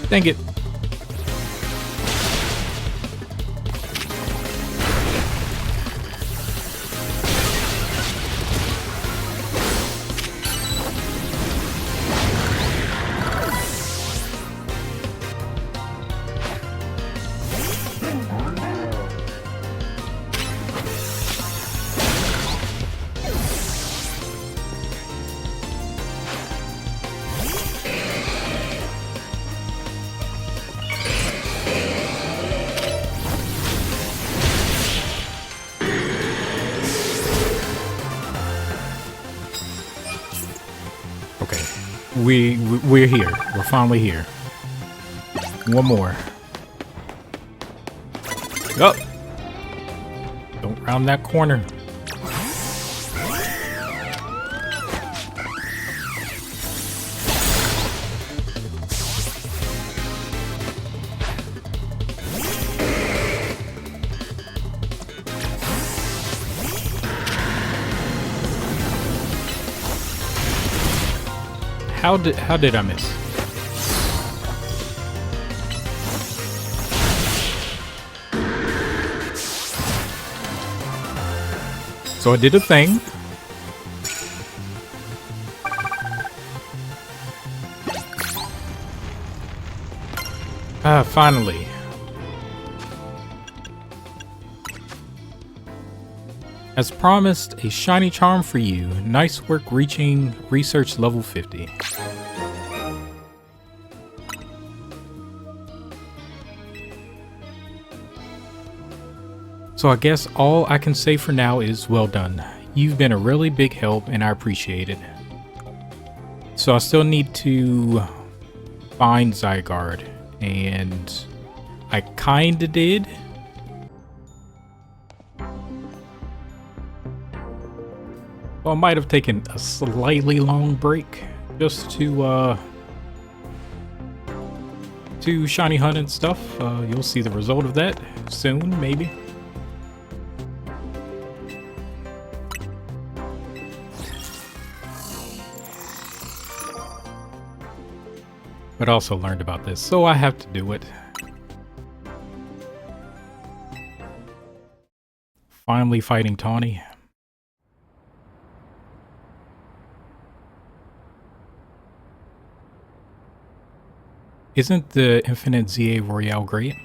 Dang it. Okay, we're here. We're finally here. One more. Oh! Don't round that corner. How did I miss? So I did a thing. Finally. As promised, a shiny charm for you. Nice work reaching research level 50. So I guess all I can say for now is well done. You've been a really big help and I appreciate it. So I still need to find Zygarde, and I kinda did. Well, I might have taken a slightly long break just to shiny hunt and stuff. You'll see the result of that soon, maybe. But also learned about this, so I have to do it. Finally fighting Tawny. Isn't the Infinite ZA Royale great?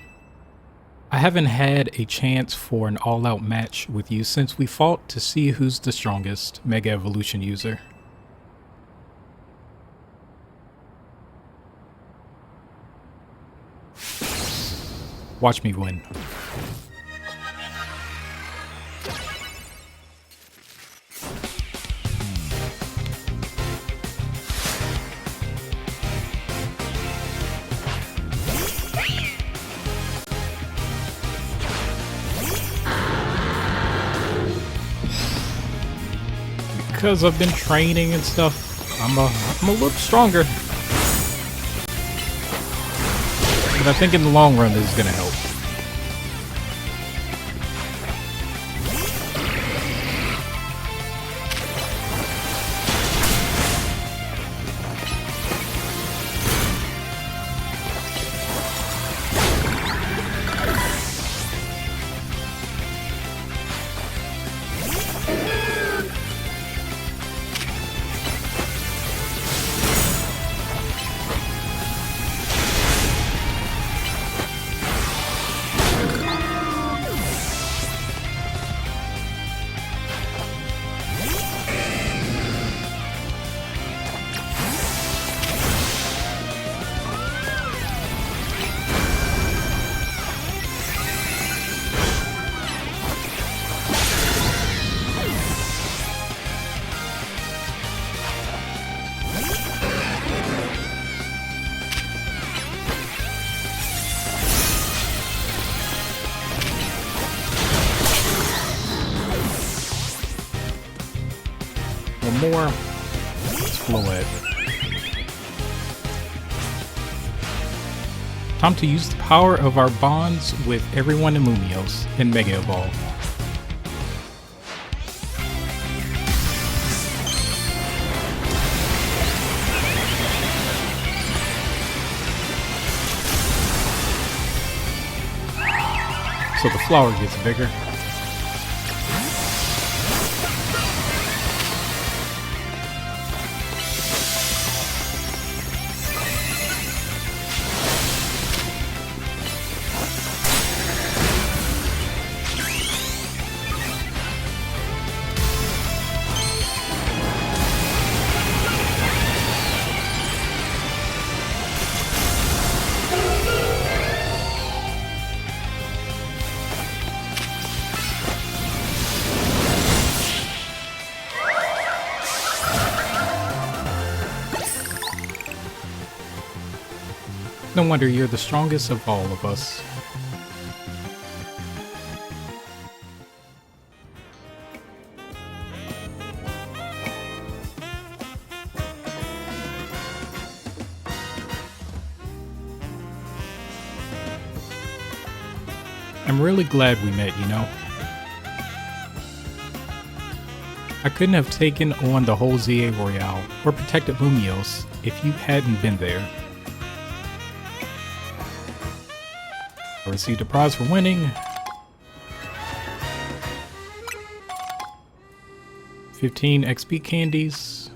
I haven't had a chance for an all-out match with you since we fought to see who's the strongest Mega Evolution user. Watch me win. Because I've been training and stuff, I'm a little stronger. But I think in the long run, this is going to help. More. Let's blow it. Time to use the power of our bonds with everyone in Mumios and Mega Evolve. so the flower gets bigger. No wonder you're the strongest of all of us. I'm really glad we met, you know. I couldn't have taken on the whole ZA Royale or protected Lumiose if you hadn't been there. I received a prize for winning. 15 XP candies.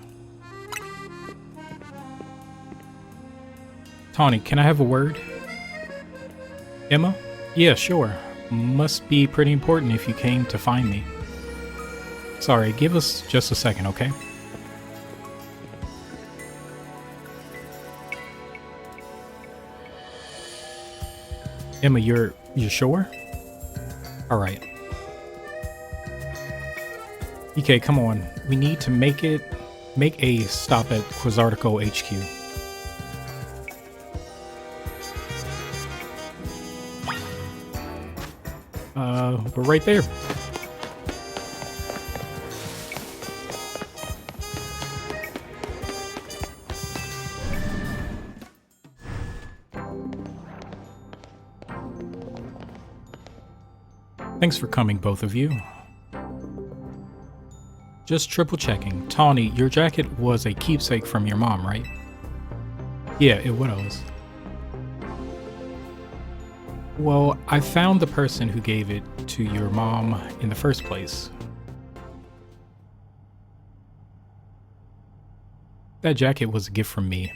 Tawny, can I have a word? Emma? Yeah, sure. Must be pretty important if you came to find me. Sorry, give us just a second, okay? Emma, you're sure? Alright. EK, come on. We need to make a stop at Quasartico HQ. We're right there. Thanks for coming, both of you. Just triple checking. Tawny, your jacket was a keepsake from your mom, right? Yeah, it was. Well, I found the person who gave it to your mom in the first place. That jacket was a gift from me.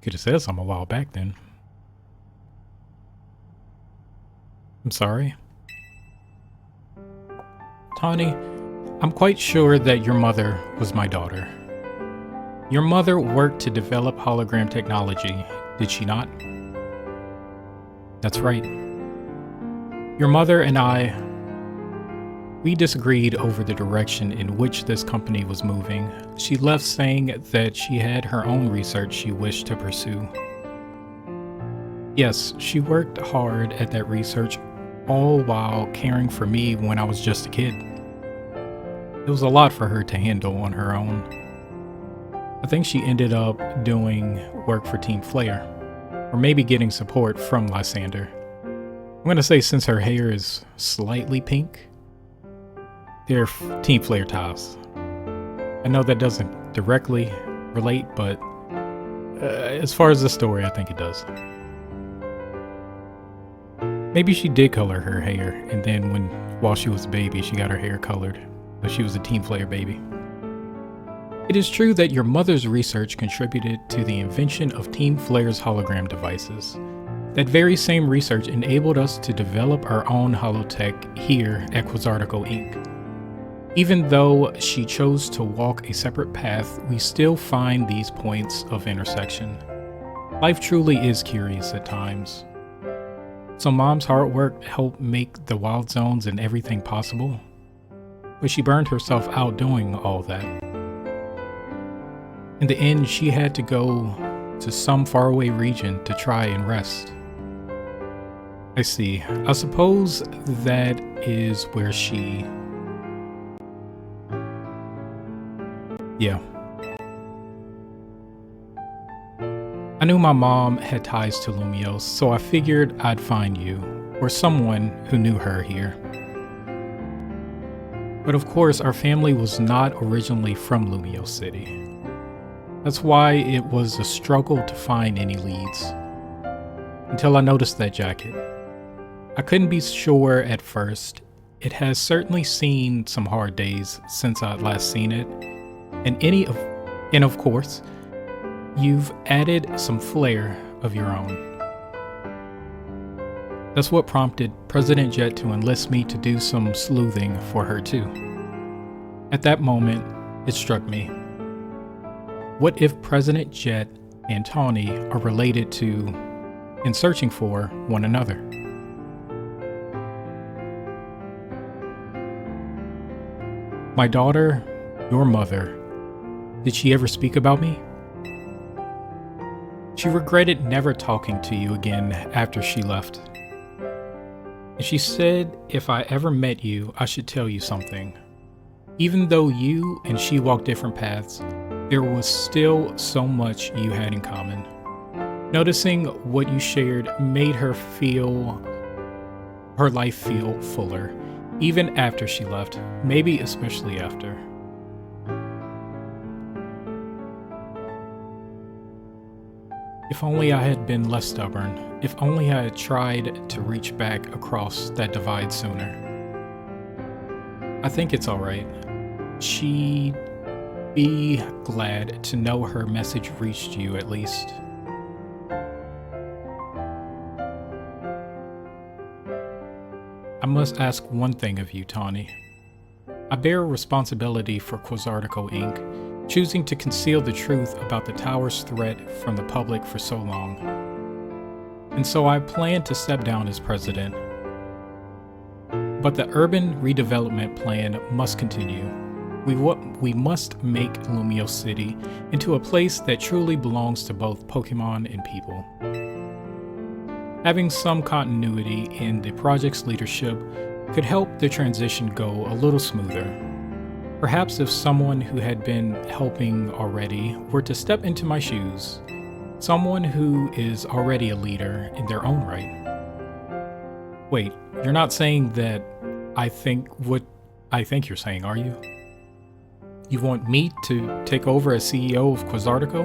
Could have said something a while back then. I'm sorry. Tawny, I'm quite sure that your mother was my daughter. Your mother worked to develop hologram technology, did she not? That's right. Your mother and I, we disagreed over the direction in which this company was moving. She left saying that she had her own research she wished to pursue. Yes, she worked hard at that research, all while caring for me when I was just a kid. It was a lot for her to handle on her own. I think she ended up doing work for Team Flare, or maybe getting support from Lysander. I'm gonna say since her hair is slightly pink, they're Team Flare ties. I know that doesn't directly relate, but as far as the story, I think it does. Maybe she did color her hair, and then while she was a baby, she got her hair colored, but she was a Team Flare baby. It is true that your mother's research contributed to the invention of Team Flare's hologram devices. That very same research enabled us to develop our own holotech here at Quasartico Inc. Even though she chose to walk a separate path, we still find these points of intersection. Life truly is curious at times. So Mom's hard work helped make the wild zones and everything possible, but she burned herself out doing all that. In the end, she had to go to some faraway region to try and rest. I see. I suppose that is where she... Yeah. I knew my mom had ties to Lumiose, so I figured I'd find you, or someone who knew her here. But of course, our family was not originally from Lumio City. That's why it was a struggle to find any leads. Until I noticed that jacket. I couldn't be sure at first. It has certainly seen some hard days since I'd last seen it. And of course, you've added some flair of your own. That's what prompted President Jet to enlist me to do some sleuthing for her too. At that moment, it struck me. What if President Jet and Tawny are related to and searching for one another? My daughter, your mother, did she ever speak about me? She regretted never talking to you again after she left. And she said if I ever met you, I should tell you something. Even though you and she walked different paths, there was still so much you had in common. Noticing what you shared made her life feel fuller, even after she left, maybe especially after. If only I had been less stubborn. If only I had tried to reach back across that divide sooner. I think it's alright. She'd be glad to know her message reached you at least. I must ask one thing of you, Tawny. I bear responsibility for Quasartico Inc., choosing to conceal the truth about the tower's threat from the public for so long. And so I plan to step down as president. But the urban redevelopment plan must continue. We must make Lumio City into a place that truly belongs to both Pokémon and people. Having some continuity in the project's leadership could help the transition go a little smoother. Perhaps if someone who had been helping already were to step into my shoes, someone who is already a leader in their own right. Wait, you're not saying that I think what I think you're saying, are you? You want me to take over as CEO of Quasartico?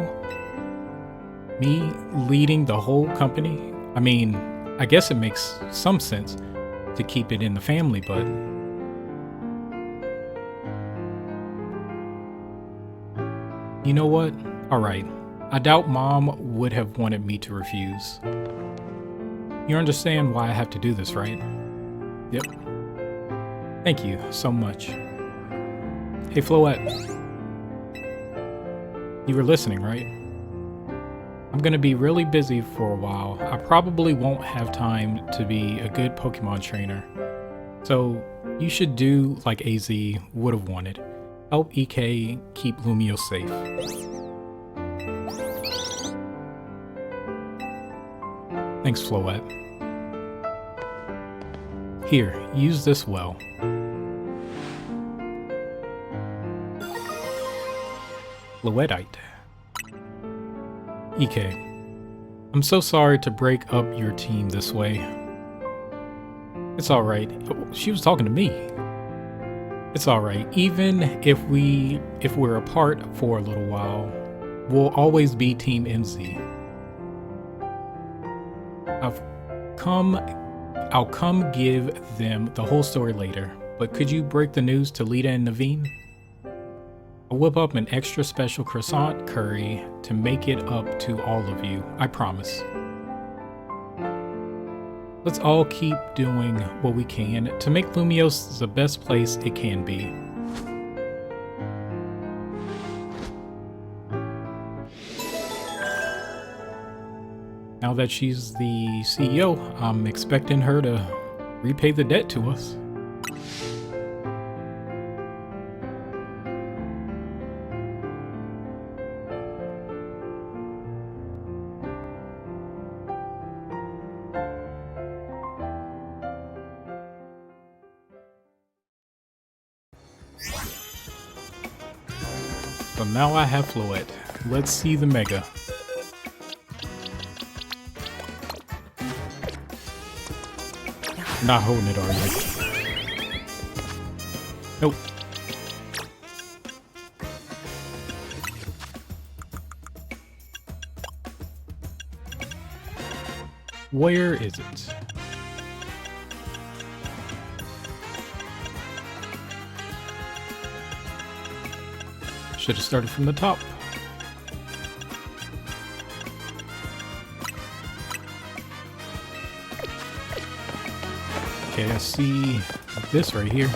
Me leading the whole company? I mean, I guess it makes some sense to keep it in the family, but... You know what? Alright. I doubt Mom would have wanted me to refuse. You understand why I have to do this, right? Yep. Thank you so much. Hey, Floette. You were listening, right? I'm gonna be really busy for a while. I probably won't have time to be a good Pokemon trainer. So, you should do like AZ would have wanted. Help EK keep Lumio safe. Thanks, Floette. Here, use this well. Floettite. EK, I'm so sorry to break up your team this way. It's alright. She was talking to me. It's alright. Even if we're apart for a little while, we'll always be Team MZ. I'll come give them the whole story later, but could you break the news to Lita and Naveen? I'll whip up an extra special croissant curry to make it up to all of you, I promise. Let's all keep doing what we can to make Lumios the best place it can be. Now that she's the CEO, I'm expecting her to repay the debt to us. So now I have Floette. Let's see the Mega. Not holding it, are you? Nope. Where is it? Should have started from the top. Okay, I see this right here.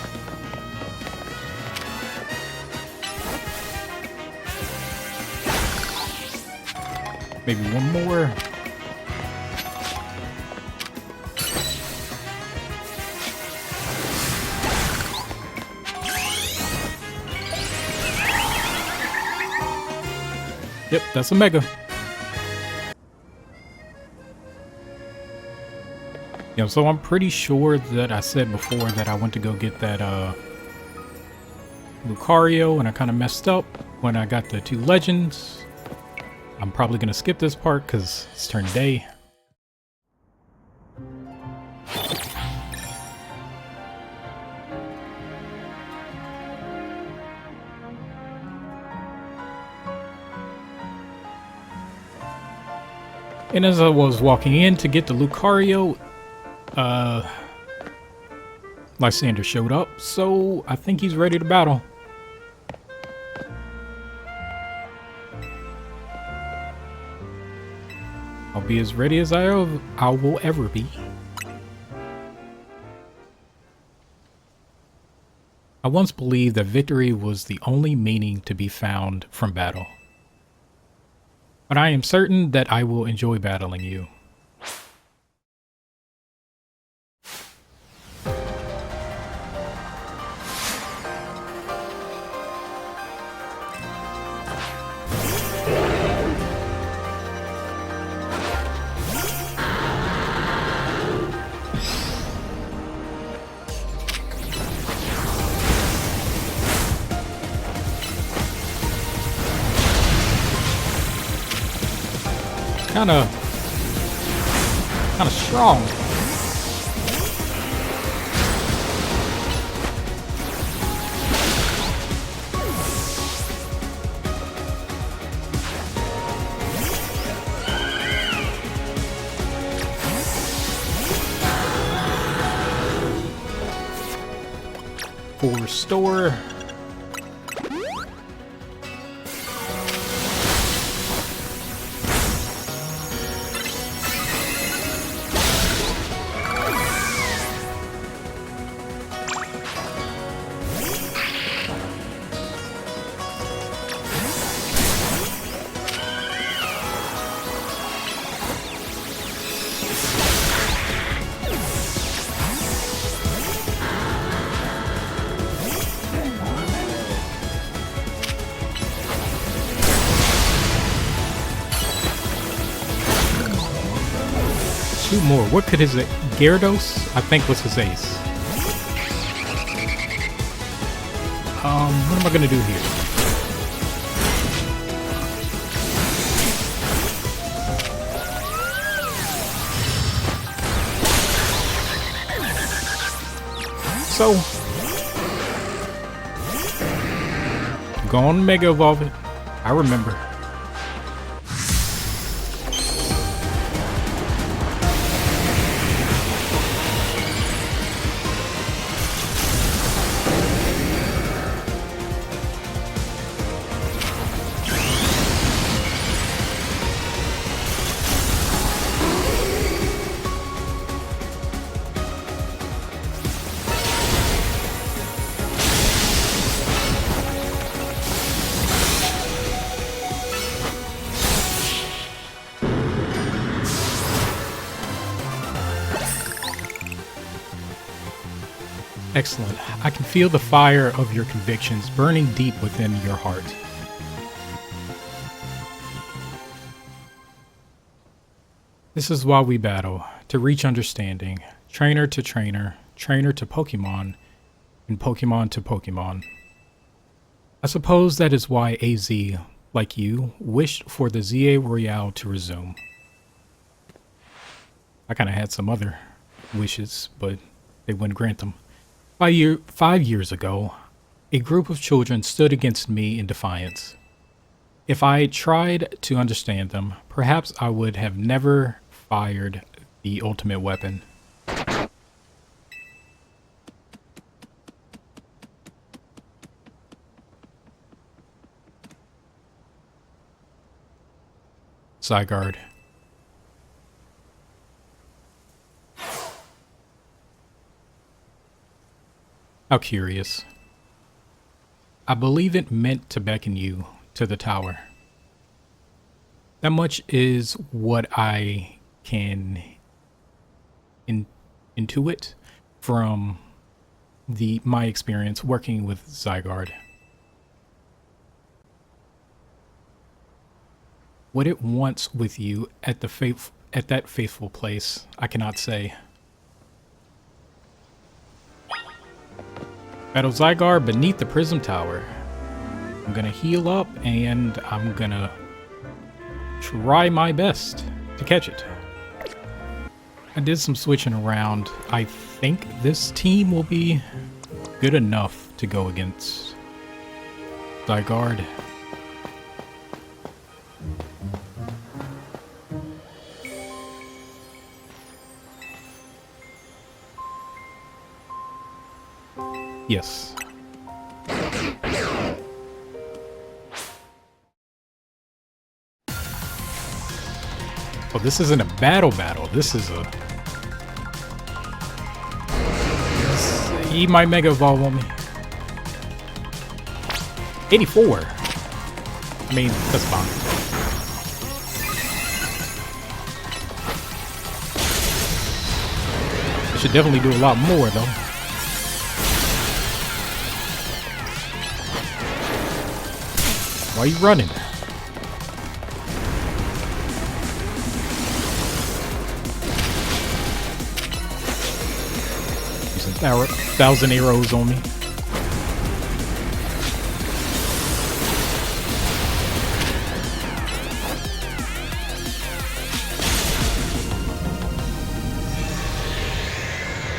Maybe one more. Yep, that's a mega. So I'm pretty sure that I said before that I went to go get that Lucario, and I kind of messed up when I got the 2 legends. I'm probably gonna skip this part because it's turn day. And as I was walking in to get the Lucario, Lysander showed up, so I think he's ready to battle. I'll be as ready as I will ever be. I once believed that victory was the only meaning to be found from battle. But I am certain that I will enjoy battling you. Kinda strong. Full restore. Two more. What could his Gyarados? I think was his ace. What am I gonna do here? So, go on Mega Evolve it. I remember. Excellent. I can feel the fire of your convictions burning deep within your heart. This is why we battle, to reach understanding, trainer to trainer, trainer to Pokémon, and Pokémon to Pokémon. I suppose that is why AZ, like you, wished for the ZA Royale to resume. I kind of had some other wishes, but they wouldn't grant them. 5 years ago, a group of children stood against me in defiance. If I tried to understand them, perhaps I would have never fired the ultimate weapon. Zygarde. How curious. I believe it meant to beckon you to the tower. That much is what I can intuit from my experience working with Zygarde. What it wants with you at that faithful place, I cannot say. Battle Zygarde beneath the Prism Tower. I'm gonna heal up and I'm gonna try my best to catch it. I did some switching around. I think this team will be good enough to go against Zygarde. Yes. Oh, this isn't a battle. This is a... He might Mega Evolve on me. 84. I mean, that's fine. I should definitely do a lot more, though. Why are you running? Using 1,000 arrows on me.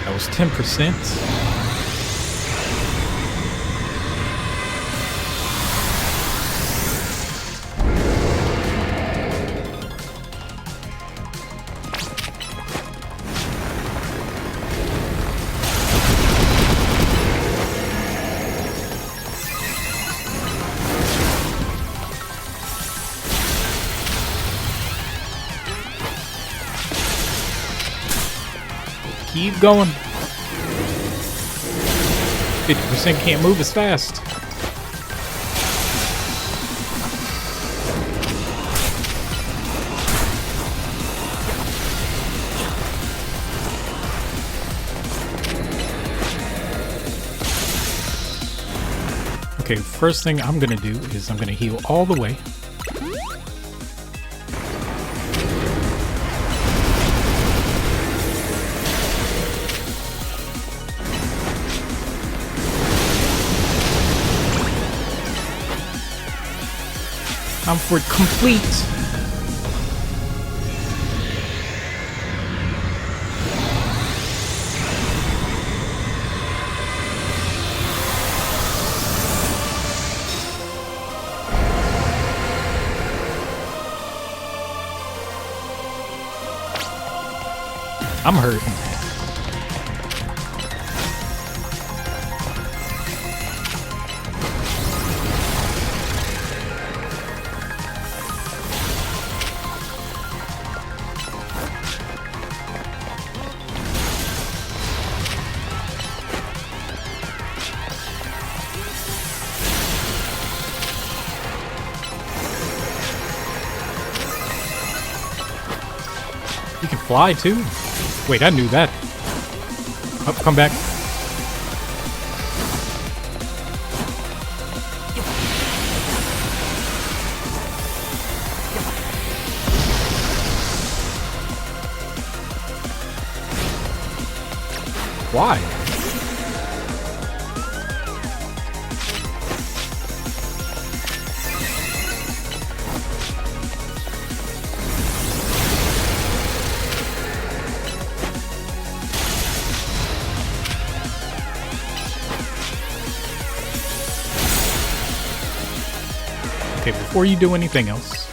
That was 10%. Keep going. 50% can't move as fast. Okay, first thing I'm gonna do is I'm gonna heal all the way. Time for it complete. I'm hurting. You can fly too? Wait, I knew that. Oh, come back. Why? Okay, before you do anything else,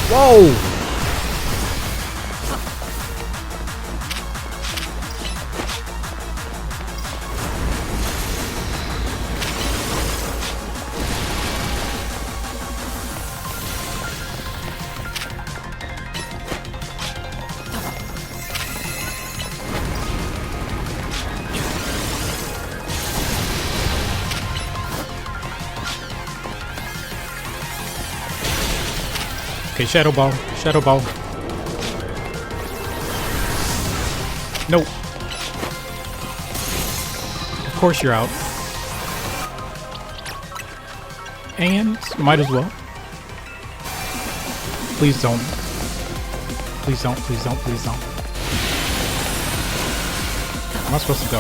Whoa! Okay, Shadow Ball. Shadow Ball. Nope. Of course you're out. And might as well. Please don't. Please don't, please don't, please don't. Where am I supposed to go?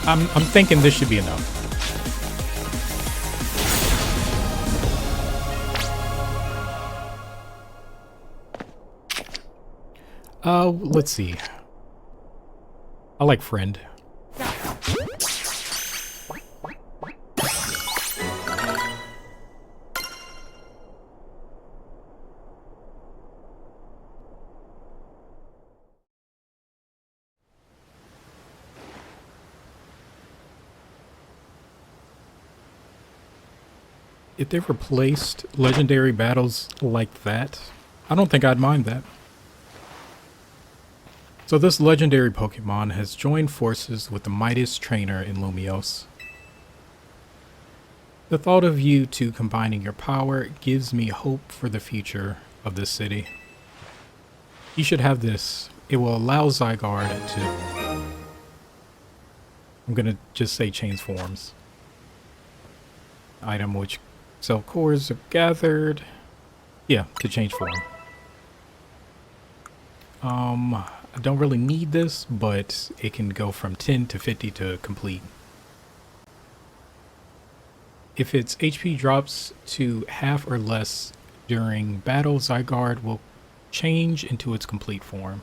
I'm thinking this should be enough. Let's see. I like friend. If they replaced legendary battles like that, I don't think I'd mind that. So this legendary Pokemon has joined forces with the mightiest trainer in Lumiose. The thought of you two combining your power gives me hope for the future of this city. You should have this. It will allow Zygarde to... I'm gonna just say change forms. Item which cell cores are gathered. Yeah, to change form. I don't really need this, but it can go from 10 to 50 to complete. If its HP drops to half or less during battle, Zygarde will change into its complete form.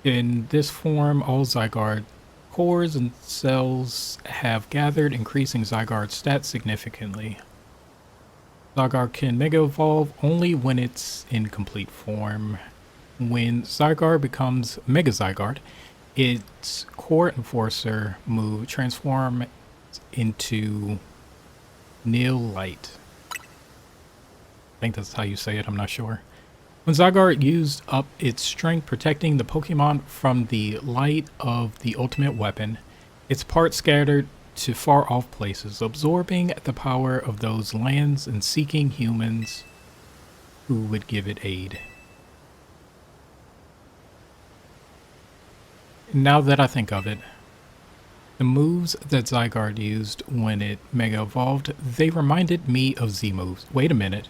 In this form, all Zygarde cores and cells have gathered, increasing Zygarde's stats significantly. Zygarde can Mega Evolve only when it's in complete form. When Zygarde becomes Mega Zygarde, its Core Enforcer move transforms into Nil Light. I think that's how you say it, I'm not sure. When Zygarde used up its strength protecting the Pokemon from the light of the ultimate weapon, its parts scattered to far off places, absorbing the power of those lands and seeking humans who would give it aid. Now that I think of it, the moves that Zygarde used when it Mega Evolved, they reminded me of Z moves. Wait a minute.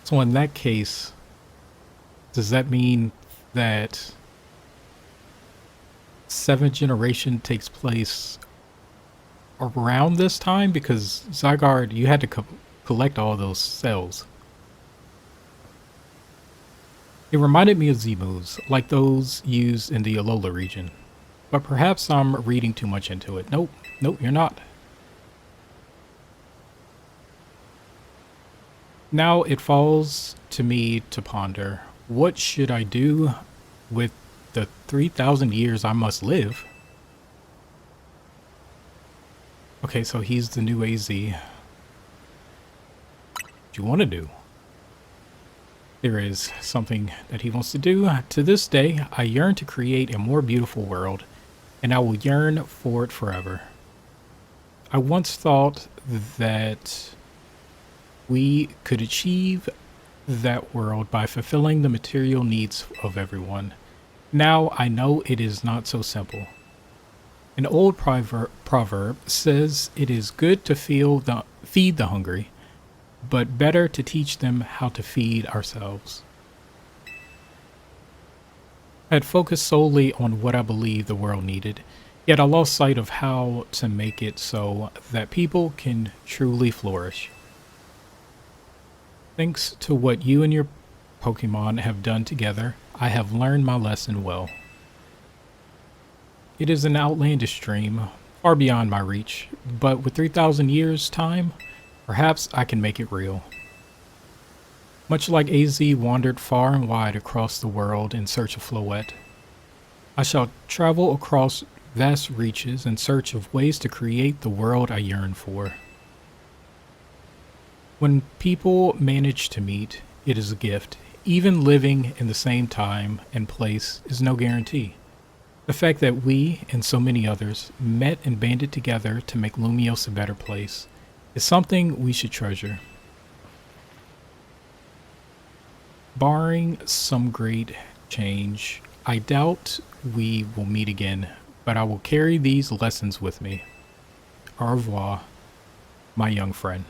So in that case, does that mean that 7th generation takes place around this time? Because Zygarde, you had to collect all those cells. It reminded me of Z moves, like those used in the Alola region. But perhaps I'm reading too much into it. Nope, you're not. Now it falls to me to ponder, what should I do with the 3,000 years I must live? Okay, so he's the new AZ. What do you want to do? There is something that he wants to do. To this day, I yearn to create a more beautiful world, and I will yearn for it forever. I once thought that we could achieve that world by fulfilling the material needs of everyone. Now I know it is not so simple. An old proverb says it is good to feed the hungry, but better to teach them how to feed ourselves. I had focused solely on what I believed the world needed, yet I lost sight of how to make it so that people can truly flourish. Thanks to what you and your Pokemon have done together, I have learned my lesson well. It is an outlandish dream, far beyond my reach, but with 3,000 years' time, perhaps I can make it real. Much like AZ wandered far and wide across the world in search of Floette, I shall travel across vast reaches in search of ways to create the world I yearn for. When people manage to meet, it is a gift. Even living in the same time and place is no guarantee. The fact that we, and so many others, met and banded together to make Lumios a better place is something we should treasure. Barring some great change, I doubt we will meet again, but I will carry these lessons with me. Au revoir, my young friend.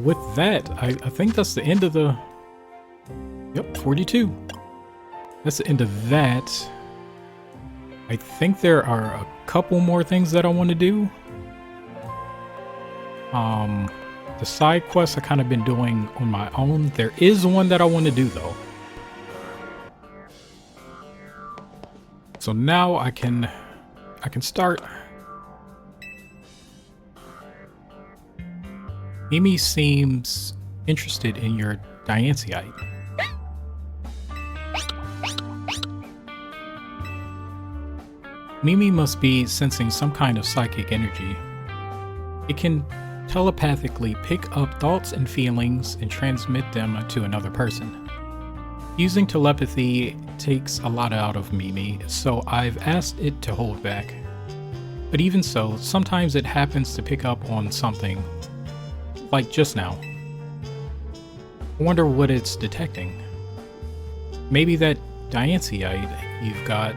With that, I think that's the end of the... Yep, 42. That's the end of that. I think there are a couple more things that I want to do. The side quests I kind of been doing on my own. There is one that I want to do though. So now I can start. Mimi seems interested in your Diancie. Mimi must be sensing some kind of psychic energy. It can telepathically pick up thoughts and feelings and transmit them to another person. Using telepathy takes a lot out of Mimi, so I've asked it to hold back. But even so, sometimes it happens to pick up on something. Like just now. I wonder what it's detecting. Maybe that Diancie you've got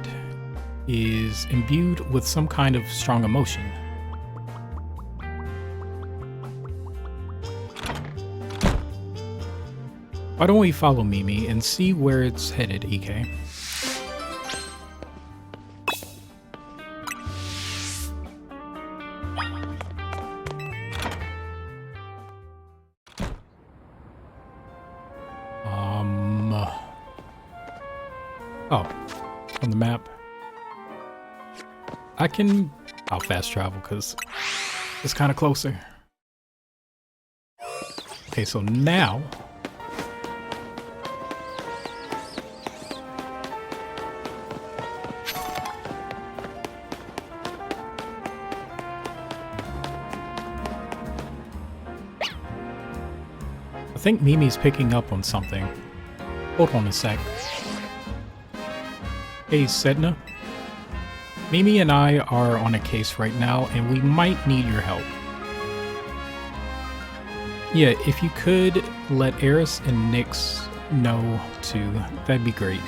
is imbued with some kind of strong emotion. Why don't we follow Mimi and see where it's headed, EK? Oh, on the map. I'll fast travel because it's kind of closer. Okay, so now I think Mimi's picking up on something. Hold on a sec. Hey, Sedna. Mimi and I are on a case right now, and we might need your help. Yeah, if you could let Eris and Nyx know too, that'd be great.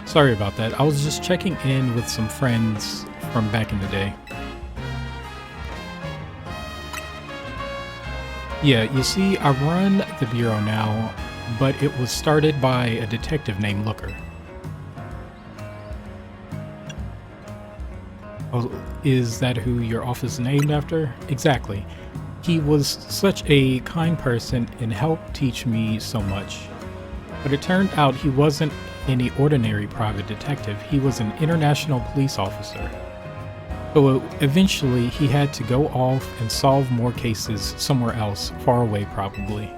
Sorry about that. I was just checking in with some friends from back in the day. Yeah, you see, I run the bureau now, but it was started by a detective named Looker. Oh, is that who your office is named after? Exactly. He was such a kind person and helped teach me so much. But it turned out he wasn't any ordinary private detective. He was an international police officer. So eventually he had to go off and solve more cases somewhere else, far away probably.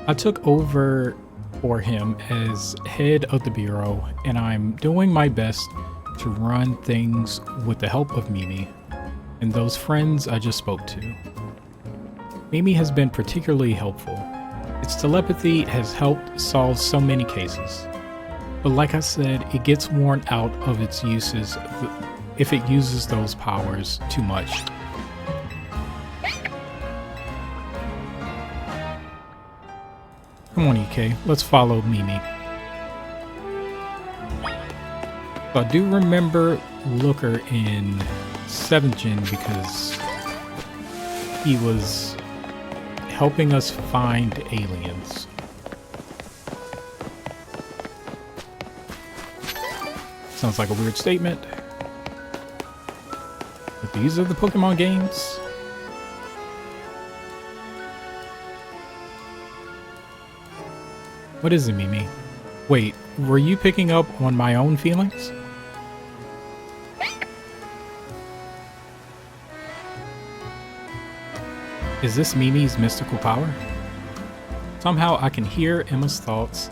I took over for him as head of the bureau, and I'm doing my best to run things with the help of Mimi and those friends I just spoke to. Mimi has been particularly helpful. Its telepathy has helped solve so many cases. But like I said, it gets worn out of its uses if it uses those powers too much. Come on, EK, let's follow Mimi. I do remember Looker in 7th Gen because he was helping us find aliens. Sounds like a weird statement. But these are the Pokemon games. What is it, Mimi? Wait, were you picking up on my own feelings? Is this Mimi's mystical power? Somehow I can hear Emma's thoughts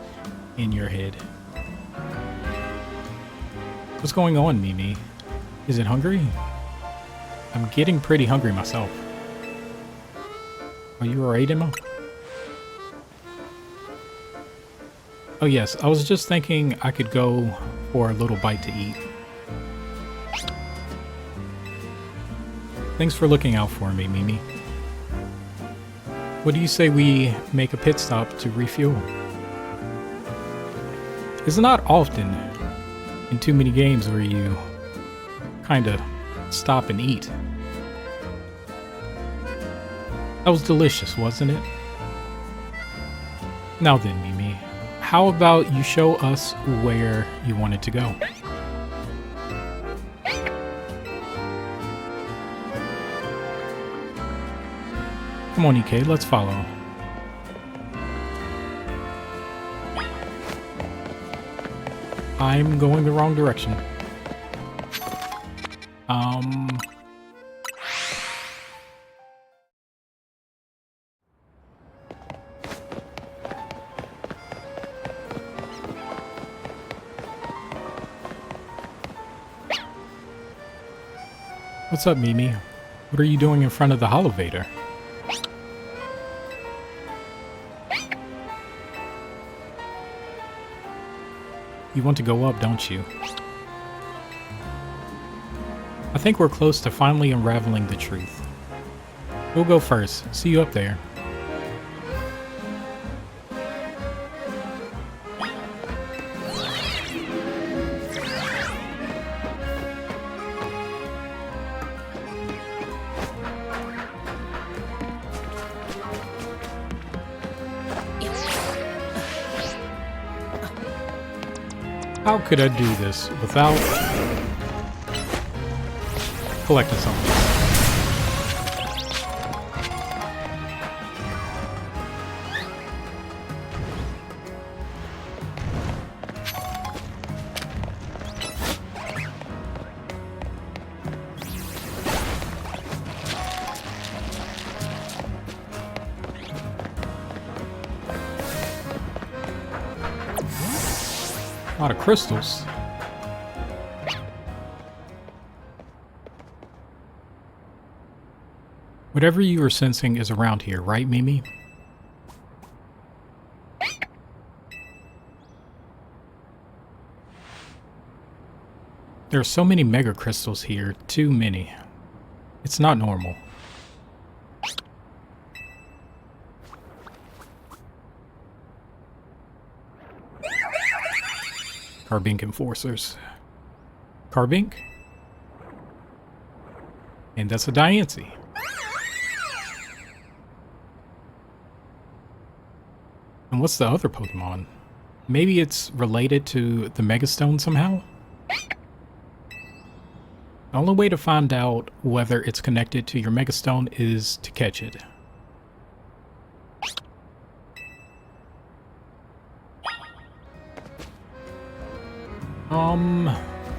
in your head. What's going on, Mimi? Is it hungry? I'm getting pretty hungry myself. Are you alright, Emma? Oh yes, I was just thinking I could go for a little bite to eat. Thanks for looking out for me, Mimi. What do you say we make a pit stop to refuel? It's not often in too many games where you kinda stop and eat. That was delicious, wasn't it? Now then, Mimi, how about you show us where you wanted to go? Come on, EK, let's follow. I'm going the wrong direction. What's up, Mimi? What are you doing in front of the Holovator? You want to go up, don't you? I think we're close to finally unraveling the truth. We'll go first. See you up there. How could I do this without collecting something? A lot of crystals. Whatever you are sensing is around here, right, Mimi? There are so many mega crystals here, too many. It's not normal. Carbink enforcers. Carbink? And that's a Diancie. And what's the other Pokemon? Maybe it's related to the Megastone somehow? The only way to find out whether it's connected to your Megastone is to catch it.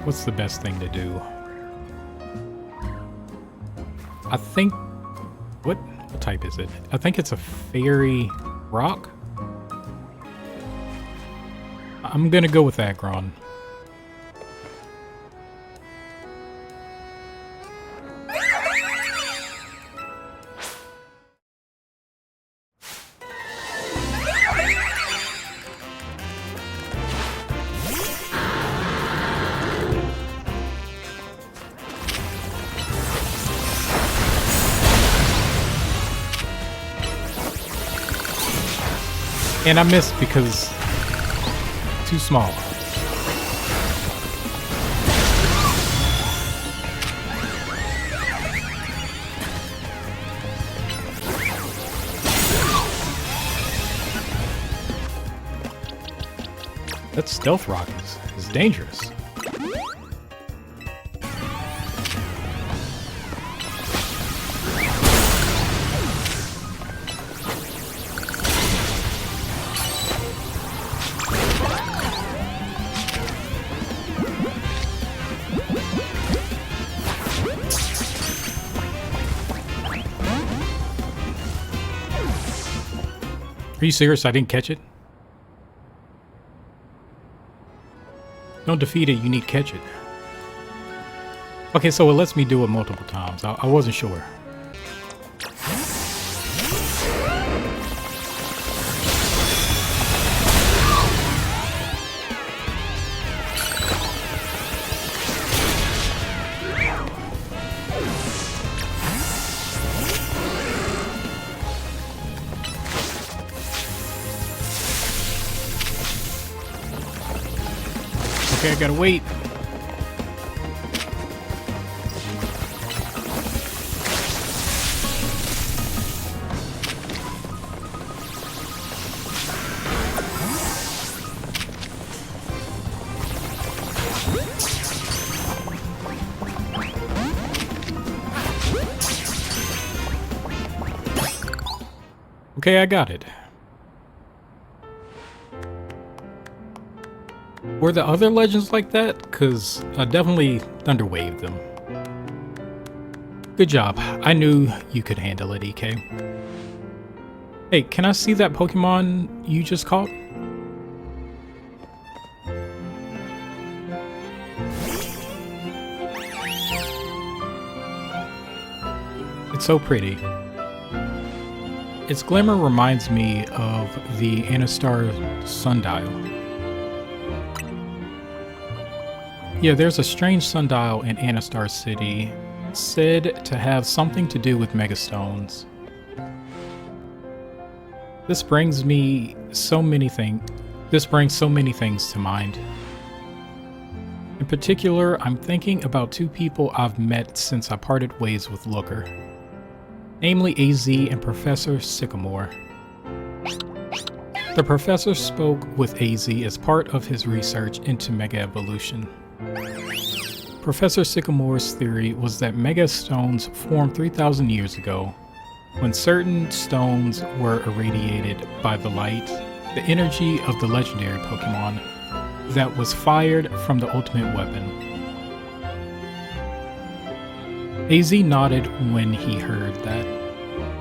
What's the best thing to do? I think... What type is it? I think it's a fairy rock? I'm gonna go with Aggron. And I missed because too small. that stealth rock is dangerous. Are you serious? I didn't catch it? Don't defeat it, you need to catch it. Okay, so it lets me do it multiple times. I wasn't sure. Okay, I gotta wait. Okay, I got it. Were the other legends like that? Because I definitely thunderwaved them. Good job. I knew you could handle it, EK. Hey, can I see that Pokemon you just caught? It's so pretty. Its glimmer reminds me of the Anastar sundial. Yeah, there's a strange sundial in Anastar City, said to have something to do with Megastones. This brings so many things to mind. In particular, I'm thinking about two people I've met since I parted ways with Looker, namely AZ and Professor Sycamore. The professor spoke with AZ as part of his research into Mega Evolution. Professor Sycamore's theory was that Mega Stones formed 3,000 years ago, when certain stones were irradiated by the light, the energy of the legendary Pokémon, that was fired from the ultimate weapon. AZ nodded when he heard that.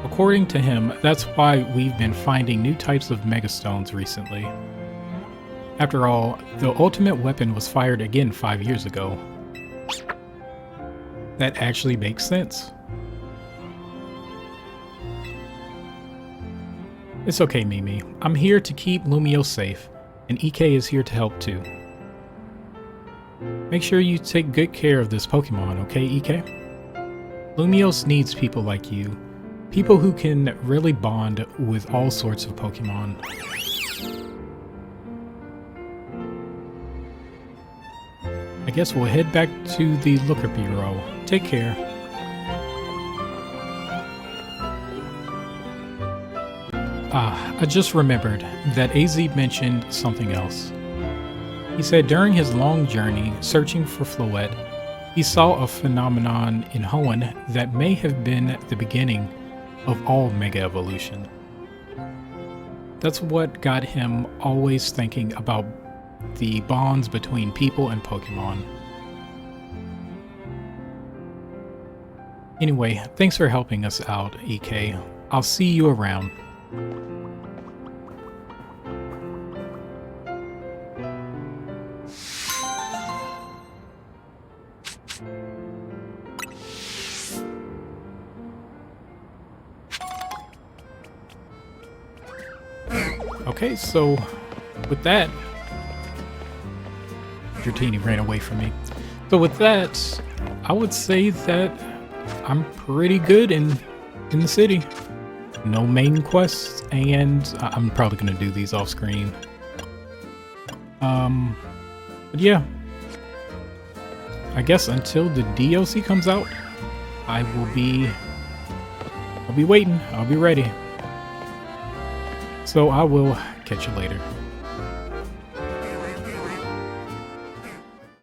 According to him, that's why we've been finding new types of Megastones recently. After all, the ultimate weapon was fired again 5 years ago. That actually makes sense. It's okay, Mimi. I'm here to keep Lumio safe, and EK is here to help too. Make sure you take good care of this Pokemon, okay, EK? Lumios needs people like you. People who can really bond with all sorts of Pokemon. I guess we'll head back to the Looker Bureau. Take care. I just remembered that AZ mentioned something else. He said during his long journey searching for Floette, he saw a phenomenon in Hoenn that may have been the beginning of all Mega Evolution. That's what got him always thinking about the bonds between people and Pokemon. Anyway, thanks for helping us out, EK. I'll see you around. Okay, so with that, Dratini ran away from me. So with that, I would say that I'm pretty good in the city. No main quests, and I'm probably gonna do these off screen. But yeah, I guess until the DLC comes out, I'll be waiting. I'll be ready. So I will catch you later.